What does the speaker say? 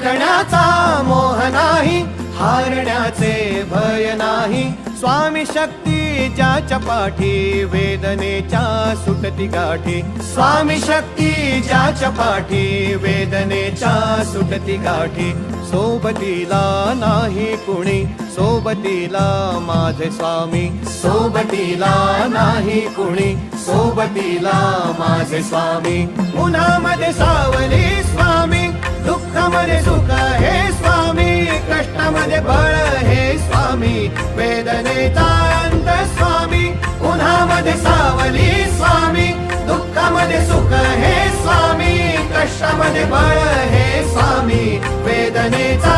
जिंकण्याचा मोह नाही, हारण्याचे भय नाही. स्वामी शक्ती ज्याच्या पाठी, वेदनेच्या सुटती गाठी. स्वामी शक्ती ज्याच्या पाठी, वेदनेच्या सुटती गाठी. सोबतीला नाही कुणी, सोबतीला माझे स्वामी. सोबतीला नाही कुणी, सोबतीला माझे स्वामी. उन्हामध्ये सावली स्वामी, दुःखामध्ये सुख हे स्वामी. कष्टामध्ये बळ हे स्वामी, वेदनेचा अंत स्वामी. उन्हामध्ये सावली स्वामी, दुःखामध्ये सुख हे स्वामी. कष्टामध्ये बळ हे स्वामी, वेदनेचा